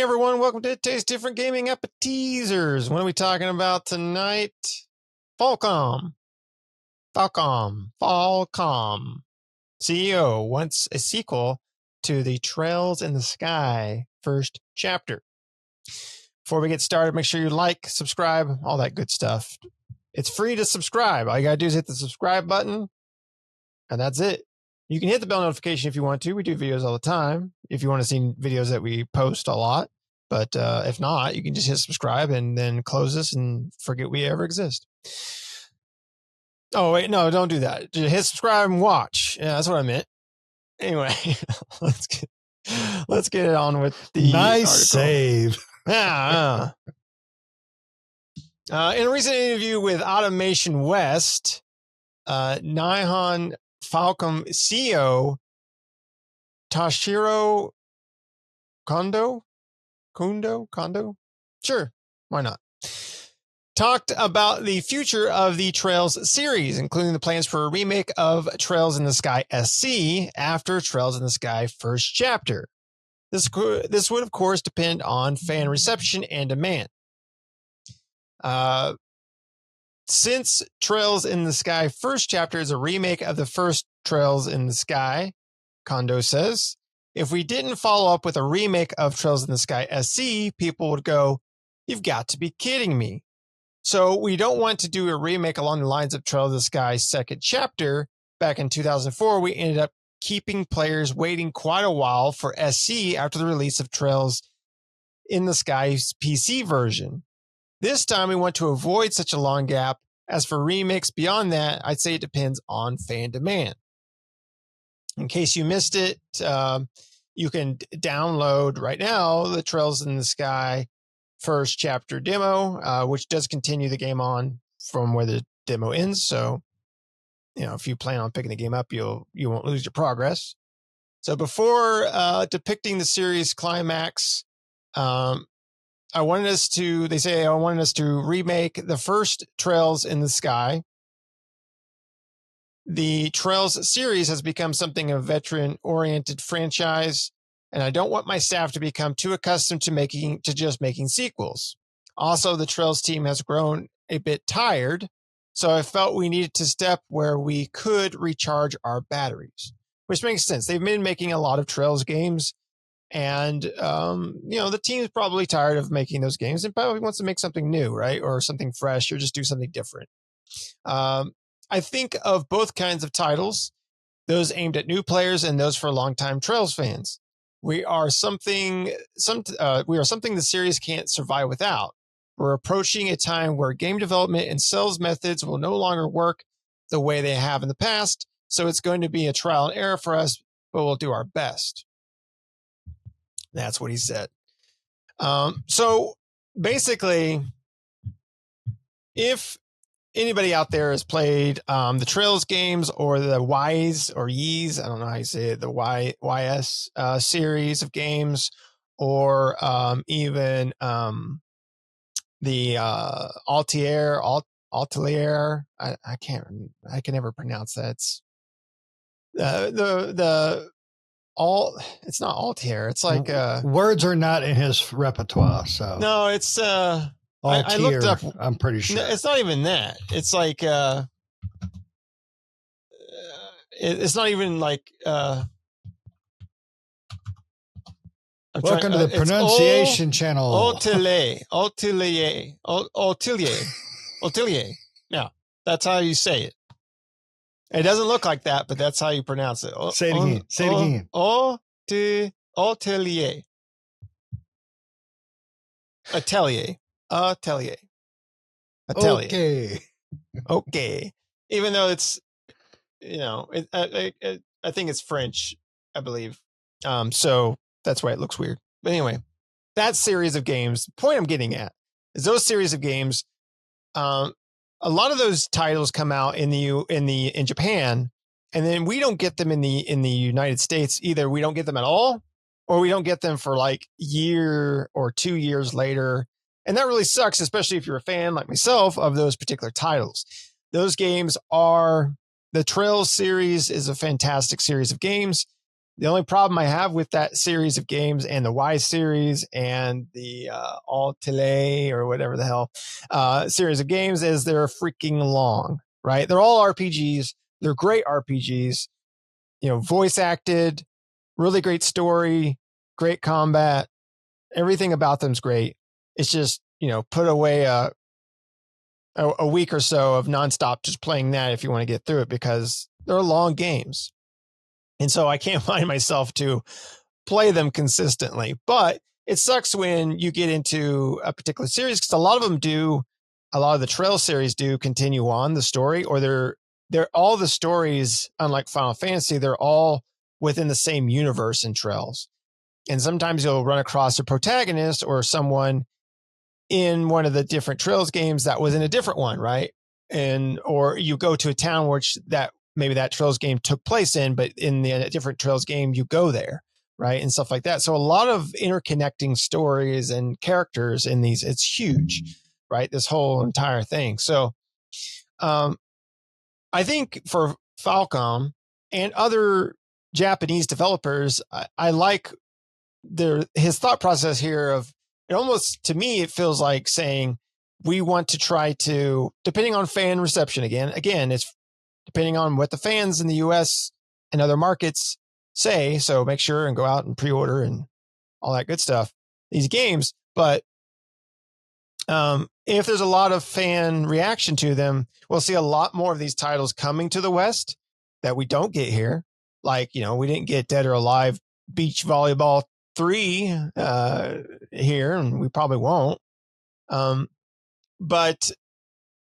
everyone, welcome to Taste Different Gaming Appetizers. What are we talking about tonight? Falcom CEO wants a sequel to the Trails in the Sky first chapter. Before we get started, make sure you like, subscribe, all that good stuff. It's free to subscribe. All you gotta do is hit the subscribe button, and that's it. You can hit the bell notification if you want to. We do videos all the time. If you want to see videos that we post a lot, but if not, you can just hit subscribe and then close this and forget we ever exist. Oh wait, no, don't do that. Just hit subscribe and watch. Yeah, that's what I meant. Anyway, let's get it on with the nice article. Save. Yeah. In a recent interview with Automation West, Nihon Falcom CEO Toshiro Kondo? Sure, why not? Talked about the future of the Trails series, including the plans for a remake of Trails in the Sky SC after Trails in the Sky first chapter. This would, of course, depend on fan reception and demand. Since Trails in the Sky first chapter is a remake of the first Trails in the Sky, Kondo says, if we didn't follow up with a remake of Trails in the Sky SC, people would go, "You've got to be kidding me." So we don't want to do a remake along the lines of Trails in the Sky second chapter. Back in 2004, we ended up keeping players waiting quite a while for SC after the release of Trails in the Sky's PC version. This time, we want to avoid such a long gap. As for remakes beyond that, I'd say it depends on fan demand. In case you missed it, you can download right now the Trails in the Sky first chapter demo, which does continue the game on from where the demo ends. So, if you plan on picking the game up, you won't lose your progress. So before depicting the series climax, I wanted us to remake the first Trails in the Sky. The Trails series has become something of a veteran-oriented franchise, and I don't want my staff to become too accustomed to just making sequels. Also, the Trails team has grown a bit tired, so I felt we needed to step where we could recharge our batteries, which makes sense. They've been making a lot of Trails games, and the team's probably tired of making those games and probably wants to make something new, right? Or something fresh, or just do something different. I think of both kinds of titles, those aimed at new players and those for longtime Trails fans. We are something the series can't survive without. We're approaching a time where game development and sales methods will no longer work the way they have in the past, so it's going to be a trial and error for us, but we'll do our best. That's what he said. So basically, if anybody out there has played the Trails games or the Ys or Ys, I don't know how you say it, the YS series of games, or even the Altair, I can never pronounce that. It's it's not Altair. It's like words are not in his repertoire. So no, it's Altair, I looked up. I'm pretty sure it's not even that. It's like it's not even like. Welcome to the pronunciation channel. Altillier. Yeah, that's how you say it. It doesn't look like that, but that's how you pronounce it. Say it again. Say it again. Atelier. Okay. Even though it's, I think it's French, I believe. So that's why it looks weird. But anyway, that series of games, the point I'm getting at is those series of games, a lot of those titles come out in Japan, and then we don't get them in the United States. Either we don't get them at all, or we don't get them for like year or 2 years later. And that really sucks, especially if you're a fan like myself of those particular titles. Those games are, the Trails series is a fantastic series of games. The only problem I have with that series of games and the Y series and the Altile or whatever the hell series of games is they're freaking long, right? They're all RPGs. They're great RPGs, voice acted, really great story, great combat. Everything about them's great. It's just, put away a week or so of nonstop just playing that if you want to get through it, because they're long games. And so I can't find myself to play them consistently. But it sucks when you get into a particular series, because a lot of the Trail series do continue on the story, or they're all the stories, unlike Final Fantasy, they're all within the same universe in Trails. And sometimes you'll run across a protagonist or someone in one of the different Trails games that was in a different one, right? Or you go to a town which maybe that Trails game took place in, but in the different Trails game, you go there, right? And stuff like that. So a lot of interconnecting stories and characters in these, it's huge, right? This whole entire thing. So I think for Falcom and other Japanese developers, I like his thought process here of, it almost, to me, it feels like saying, we want to try to, depending on fan reception, again, it's depending on what the fans in the US and other markets say. So make sure and go out and pre-order and all that good stuff, these games. But if there's a lot of fan reaction to them, we'll see a lot more of these titles coming to the West that we don't get here. Like, we didn't get Dead or Alive Beach Volleyball 3 here, and we probably won't. But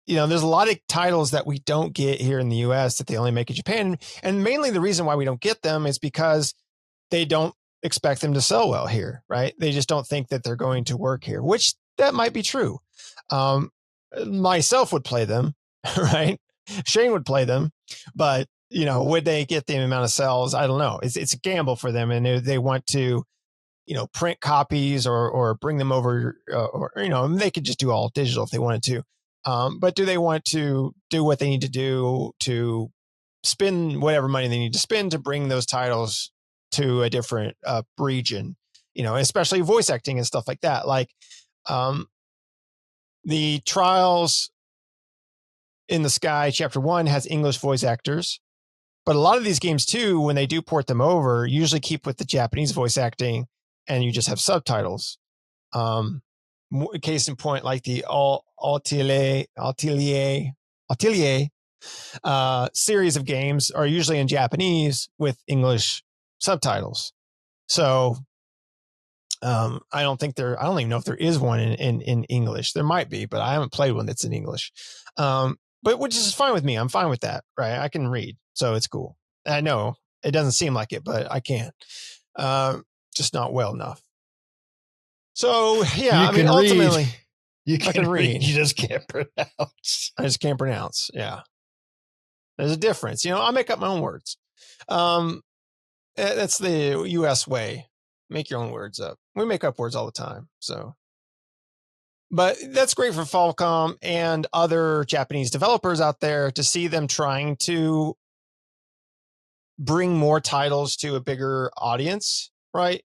there's a lot of titles that we don't get here in the US that they only make in Japan. And mainly the reason why we don't get them is because they don't expect them to sell well here, right? They just don't think that they're going to work here, which that might be true. Myself would play them, right? Shane would play them, but would they get the amount of sales? I don't know. It's a gamble for them, and they want to, print copies or bring them over, or they could just do all digital if they wanted to. But do they want to do what they need to do to spend whatever money they need to spend to bring those titles to a different region? Especially voice acting and stuff like that. Like the Trials in the Sky Chapter 1 has English voice actors. But a lot of these games too, when they do port them over, usually keep with the Japanese voice acting, and you just have subtitles. Case in point, like the Atelier series of games are usually in Japanese with English subtitles. So I don't even know if there is one in English. There might be, but I haven't played one that's in English. But which is fine with me. I'm fine with that, right? I can read, so it's cool. I know it doesn't seem like it, but I can. Just not well enough. So yeah, ultimately, I can read. You just can't pronounce. I just can't pronounce. Yeah, there's a difference. I make up my own words. That's the U.S. way. Make your own words up. We make up words all the time. So, but that's great for Falcom and other Japanese developers out there to see them trying to bring more titles to a bigger audience, right?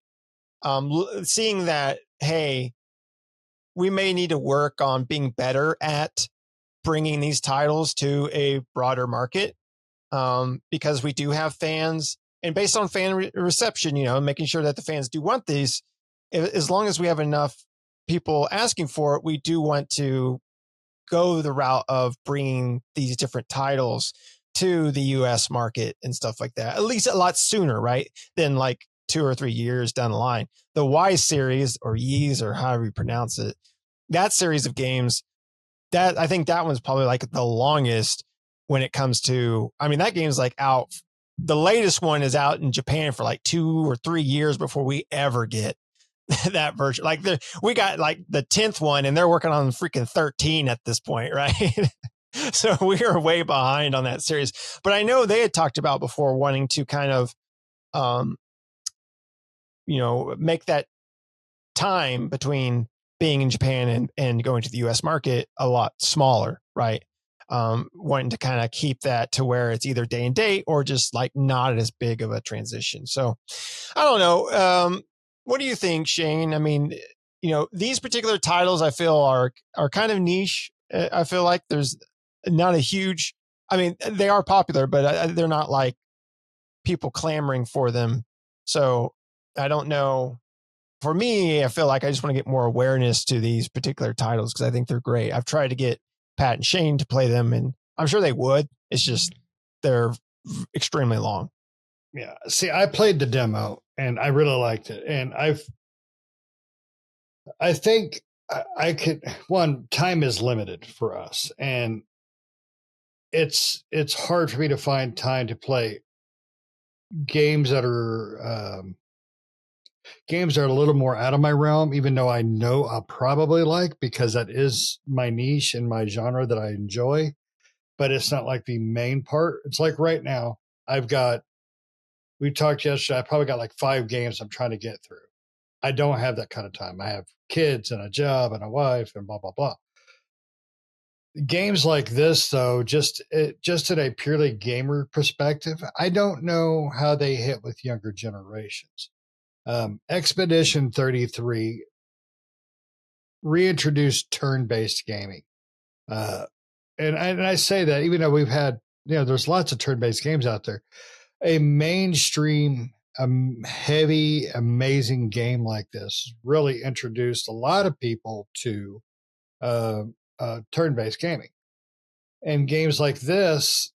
Seeing that, hey, we may need to work on being better at bringing these titles to a broader market, because we do have fans, and based on fan reception, making sure that the fans do want these, as long as we have enough people asking for it, we do want to go the route of bringing these different titles to the US market and stuff like that, at least a lot sooner, right? Than like 2 or 3 years down the line. The Y series, or Yeez, or however you pronounce it, that series of games, that I think that one's probably like the longest when it comes to, that game's like out. The latest one is out in Japan for like 2 or 3 years before we ever get that version. Like we got like the 10th one, and they're working on freaking 13 at this point, right? So we are way behind on that series. But I know they had talked about before wanting to kind of, make that time between being in Japan and going to the US market a lot smaller, right? wanting to kind of keep that to where it's either day and date or just like not as big of a transition. So I don't know. What do you think, Shane? I mean, these particular titles I feel are kind of niche. I feel like there's not a huge, I mean, they are popular, but they're not like people clamoring for them. So I don't know. For me, I feel like I just want to get more awareness to these particular titles because I think they're great. I've tried to get Pat and Shane to play them, and I'm sure they would. It's just they're extremely long. Yeah. See, I played the demo and I really liked it. And I think I could, time is limited for us. And it's hard for me to find time to play games that are, a little more out of my realm, even though I know I'll probably like, because that is my niche and my genre that I enjoy, but it's not like the main part. It's like right now, we talked yesterday, I probably got like 5 games I'm trying to get through. I don't have that kind of time. I have kids and a job and a wife and blah, blah, blah. Games like this, though, just in a purely gamer perspective, I don't know how they hit with younger generations. Expedition 33 reintroduced turn-based gaming. And I say that even though we've had, there's lots of turn-based games out there. A mainstream, heavy, amazing game like this really introduced a lot of people to turn-based gaming. And games like this,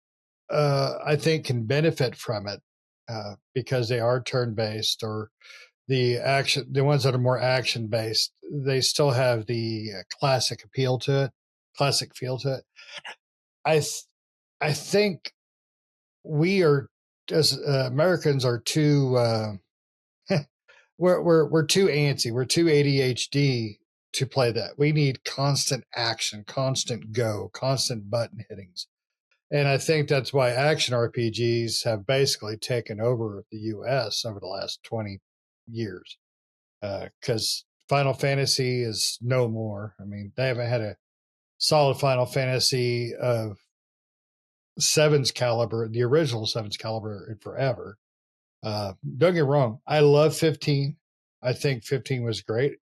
I think, can benefit from it because they are turn-based, or the ones that are more action-based, they still have the classic feel to it. I think we are, as Americans, are too we're too antsy, we're too ADHD to play that. We need constant action, constant go, constant button hittings. And I think that's why action RPGs have basically taken over the US over the last 20 years. Because Final Fantasy is no more. I mean, they haven't had a solid Final Fantasy of Seven's caliber, the original Seven's caliber, in forever. Don't get me wrong, I love 15. I think 15 was great.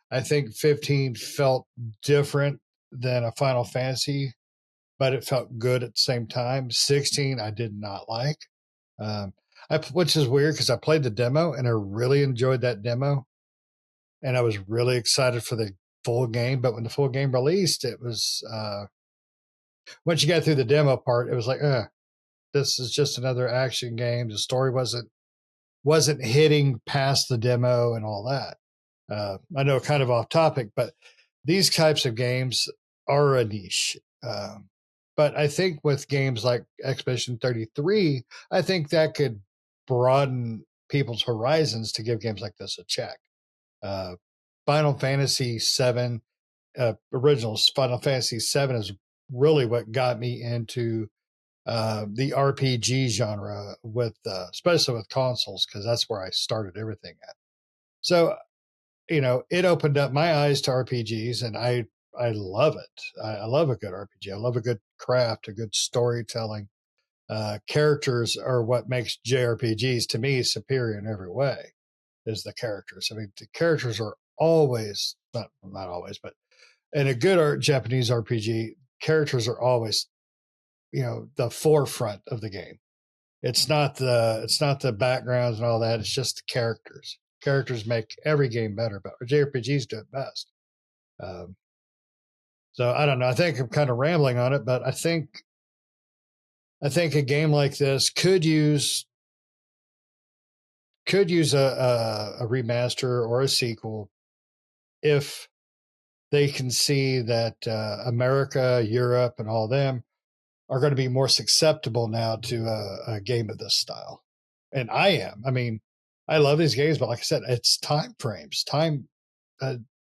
I think 15 felt different than a Final Fantasy, but it felt good at the same time. 16, I did not like, which is weird because I played the demo and I really enjoyed that demo, and I was really excited for the full game. But when the full game released, it was once you got through the demo part, it was like, this is just another action game. The story wasn't hitting past the demo and all that. I know, kind of off topic, but these types of games are a niche. But I think with games like Expedition 33, I think that could broaden people's horizons to give games like this a check. Final Fantasy VII, original Final Fantasy VII, is really what got me into the RPG genre, with especially with consoles, because that's where I started everything at. So, it opened up my eyes to RPGs, and I love it. I love a good RPG. I love a good craft, a good storytelling. Characters are what makes JRPGs, to me, superior in every way. Is the characters. I mean, the characters are always, not always, but in a good Japanese RPG, characters are always, the forefront of the game. It's not the backgrounds and all that. It's just the characters. Characters make every game better, but JRPGs do it best. So I don't know. I think I'm kind of rambling on it, but I think a game like this could use a remaster or a sequel if they can see that America, Europe, and all them are going to be more susceptible now to a game of this style. And I am. I mean, I love these games, but like I said, it's time frames. Time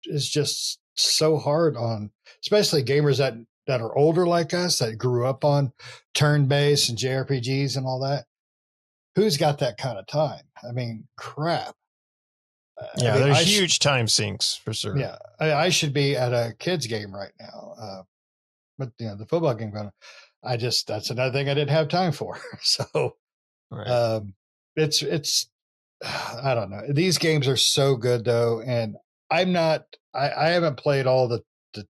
is just so hard on, especially gamers that are older like us, that grew up on turn-based and JRPGs and all that. Who's got that kind of time? I mean, crap. Yeah, I mean, there's huge time sinks for sure. Yeah, I should be at a kids game right now. but the football game going on. That's another thing I didn't have time for. So Right. It's I don't know. These games are so good though, and I haven't played all the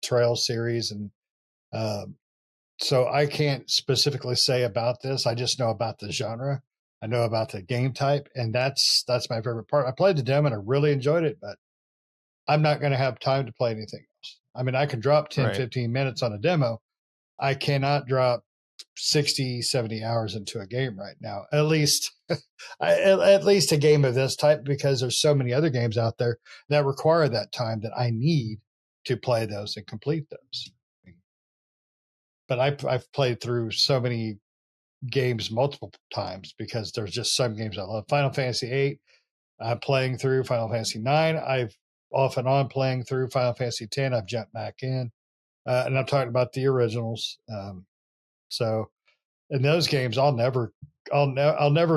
Trail series, and um, so I can't specifically say about this. I just know about the genre. I know about the game type, and that's my favorite part. I played the demo and I really enjoyed it, but I'm not going to have time to play anything else. I mean, I can drop 10, Right. 15 minutes on a demo. I cannot drop 60, 70 hours into a game right now. At least, at least a game of this type, because there's so many other games out there that require that time that I need to play those and complete those. But I've played through so many games multiple times because there's just some games I love. Final Fantasy VIII, I'm playing through. Final Fantasy IX, I've off and on playing through. Final Fantasy X, I've jumped back in. And I'm talking about the originals. So in those games, I'll never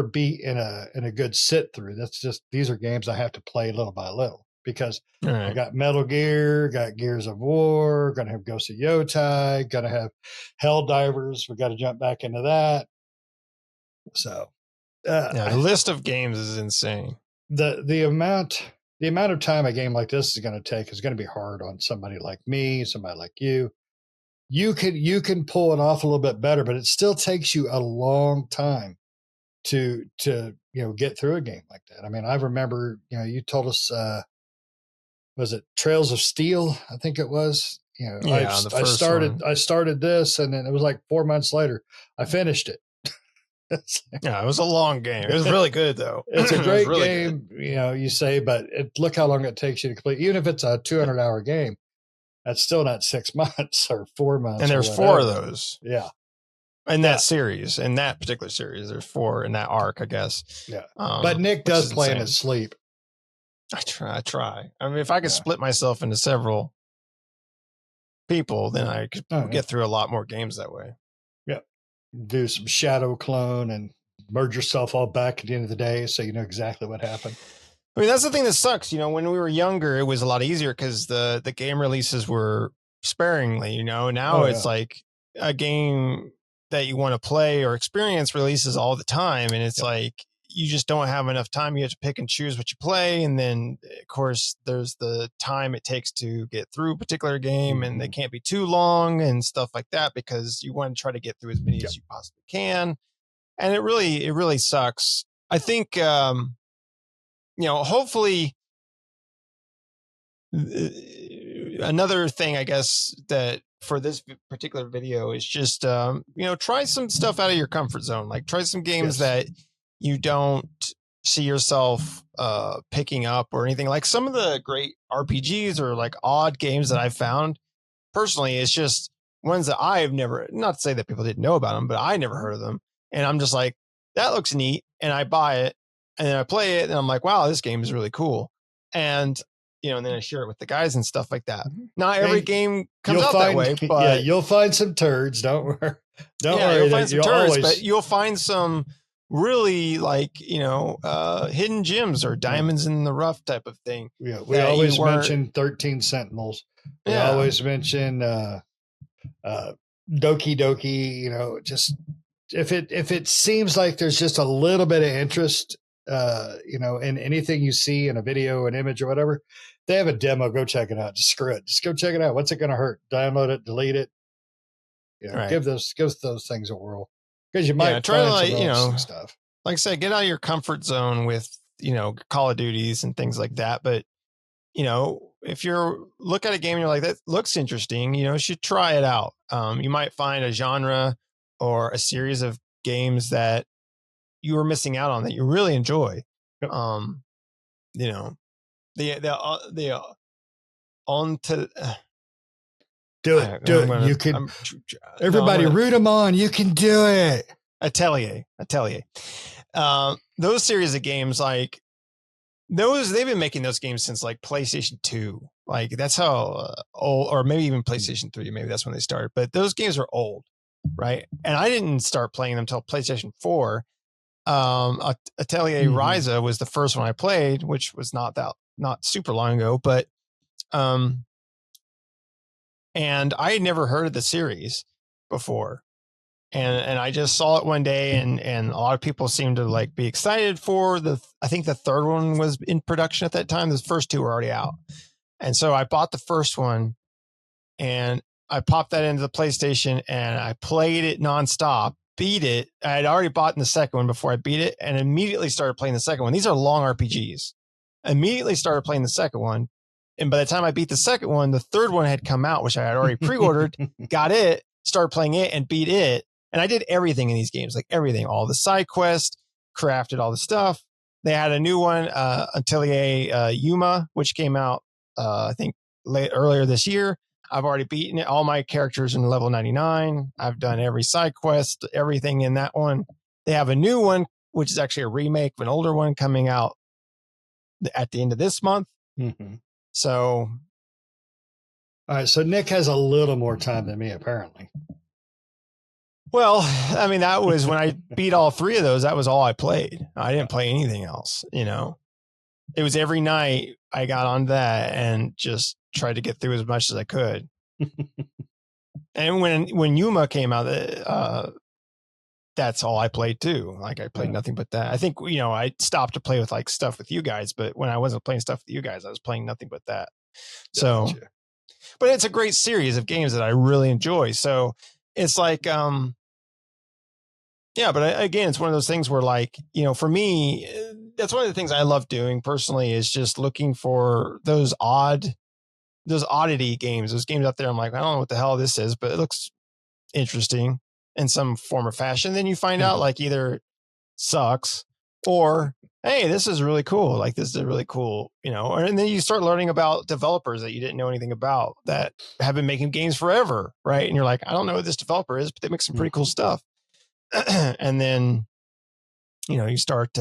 be in a good sit through. That's just, these are games I have to play little by little because I Right. got Metal Gear, got Gears of War, gonna have Ghost of Yotai, gonna have Hell Divers. We got to jump back into that. So Yeah, the list of games is insane. the amount of time a game like this is going to take is going to be hard on somebody like me, somebody like you. You can pull it off a little bit better, but it still takes you a long time to get through a game like that. I mean, I remember you told us was it Trails of Steel? I think it was. Yeah, the first one. I started this, and then it was like 4 months later I finished it. Yeah, it was a long game. It was really good though. It's a great really game, you say, but look how long it takes you to complete. Even if it's a 200-hour game, that's still not 6 months or 4 months. And there's or 4 of those. Yeah. In that series, in that particular series, there's 4 in that arc, I guess. Yeah. But Nick does play in his sleep. I try. I mean, if I could split myself into several people, then I could get through a lot more games that way. Yeah. Do some shadow clone and merge yourself all back at the end of the day so you know exactly what happened. I mean, that's the thing that sucks. When we were younger, it was a lot easier because the game releases were sparingly, now it's like a game that you want to play or experience releases all the time. And it's like, you just don't have enough time. You have to pick and choose what you play. And then of course there's the time it takes to get through a particular game, and they can't be too long and stuff like that, because you want to try to get through as many as you possibly can. And it really sucks. I think, hopefully another thing, I guess, that for this particular video is just, try some stuff out of your comfort zone. Like try some games that you don't see yourself picking up or anything. Like some of the great RPGs or like odd games that I've found personally, it's just ones that I've never, not to say that people didn't know about them, but I never heard of them. And I'm just like, that looks neat. And I buy it and then I play it and I'm like, wow, this game is really cool. And and then I share it with the guys and stuff like that. Not every game comes out that way, but you'll find some turds. Don't worry. You'll find some turds, but you'll find some really like, hidden gems or diamonds in the rough type of thing. Yeah. We always mention 13 Sentinels. We always mention Doki Doki, just if it seems like there's just a little bit of interest, in anything you see in a video, an image or whatever, they have a demo, go check it out. Just screw it. Just go check it out. What's it going to hurt? Download it, delete it. Give those things a whirl, because you might try find to some stuff. Like I said, get out of your comfort zone with, Call of Duties and things like that. But, if you're look at a game and you're like, that looks interesting, you should try it out. You might find a genre or a series of games that you were missing out on that you really enjoy. Yep. The on to do it. You can. Everybody root them on. You can do it. Atelier. Those series of games, like those, they've been making those games since like PlayStation 2. Like that's how old, or maybe even PlayStation 3. Maybe that's when they started. But those games are old, right? And I didn't start playing them until PlayStation 4. Atelier Ryza was the first one I played, which was not super long ago, but and I had never heard of the series. before. And I just saw it one day, and a lot of people seemed to like be excited for I think the third one was in production at that time. The first two were already out. And so I bought the first one and I popped that into the PlayStation and I played it nonstop, beat it. I had already bought in the second one before I beat it and immediately started playing the second one. These are long RPGs. Immediately started playing the second one. And by the time I beat the second one, the third one had come out, which I had already pre-ordered, got it, started playing it and beat it. And I did everything in these games, like everything, all the side quests, crafted all the stuff. They had a new one, Atelier Yuma, which came out, I think, earlier this year. I've already beaten it. All my characters in level 99. I've done every side quest, everything in that one. They have a new one, which is actually a remake of an older one coming out at the end of this month. Mm-hmm. So. All right. So Nick has a little more time than me, apparently. Well, I mean, that was when I beat all three of those. That was all I played. I didn't play anything else, you know. It was every night I got on that and just tried to get through as much as I could. And when Yuma came out, that's all I played too. Like I played nothing but that. I think, you know, I stopped to play with like stuff with you guys, but when I wasn't playing stuff with you guys, I was playing nothing but that. So, Gotcha. But it's a great series of games that I really enjoy. So it's like, yeah, but again, it's one of those things where, like, you know, for me, that's one of the things I love doing personally is just looking for those oddity games, those games out there. I'm like, I don't know what the hell this is, but it looks interesting in some form or fashion. Then you find out like either sucks or, hey, this is really cool. Like this is really cool, you know, and then you start learning about developers that you didn't know anything about that have been making games forever. Right. And you're like, I don't know who this developer is, but they make some pretty cool stuff. And then, you know, you start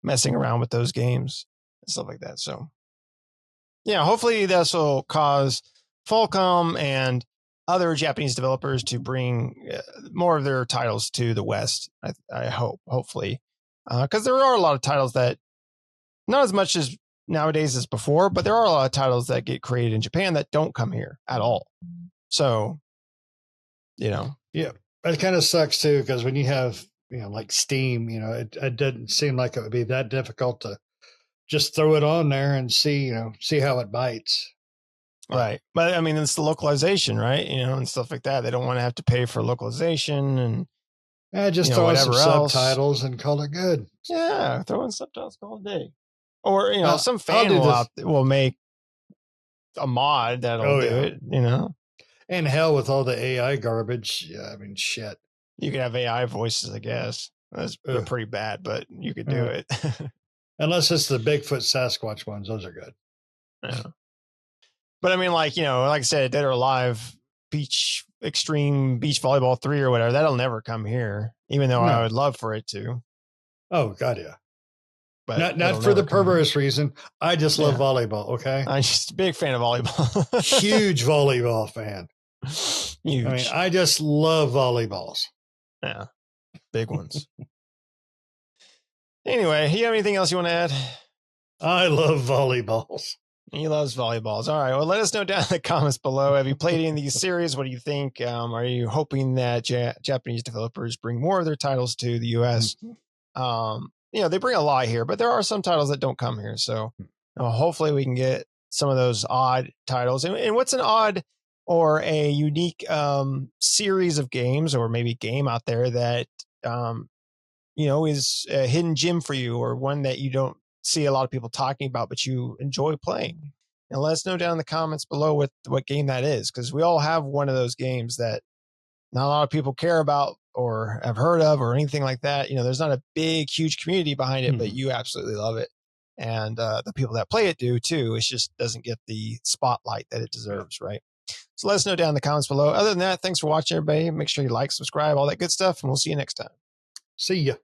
messing around with those games and stuff like that. So, yeah, hopefully this will cause Falcom and other Japanese developers to bring more of their titles to the West. I hope, hopefully, because there are a lot of titles that not as much as nowadays as before, but there are a lot of titles that get created in Japan that don't come here at all. So, you know, yeah. It kind of sucks too, because when you have, you know, like Steam, you know, it doesn't seem like it would be that difficult to just throw it on there and see how it bites. Right. But I mean, it's the localization, right? You know, and stuff like that. They don't want to have to pay for localization and just throw in some subtitles and call it good. Yeah, throw in subtitles all day. Or, you know, some fan will make a mod that'll do it, you know. And hell with all the AI garbage. Yeah, I mean, shit. You could have AI voices, I guess. That's pretty bad, but you could do it. Unless it's the Bigfoot Sasquatch ones. Those are good. Yeah. But I mean, like, you know, like I said, Dead or Alive, Extreme Beach Volleyball 3 or whatever, that'll never come here, even though I would love for it to. Oh, God, yeah. But not for the perverse reason. I just love volleyball, okay? I'm just a big fan of volleyball. Huge volleyball fan. Huge. I mean, I just love volleyballs. Yeah, big ones. Anyway, you have anything else you want to add? I love volleyballs. He loves volleyballs. All right. Well, let us know down in the comments below. Have you played any of these series? What do you think? Are you hoping that Japanese developers bring more of their titles to the U.S.? You know, they bring a lot here, but there are some titles that don't come here. So hopefully we can get some of those odd titles. And what's an odd or a unique series of games or maybe game out there that, you know, is a hidden gem for you or one that you don't see a lot of people talking about, but you enjoy playing? And let us know down in the comments below what game that is, because we all have one of those games that not a lot of people care about or have heard of or anything like that. You know, there's not a big, huge community behind it, but you absolutely love it. And the people that play it do too. It just doesn't get the spotlight that it deserves, right? So let us know down in the comments below. Other than that, thanks for watching, everybody. Make sure you like, subscribe, all that good stuff, and we'll see you next time. See ya.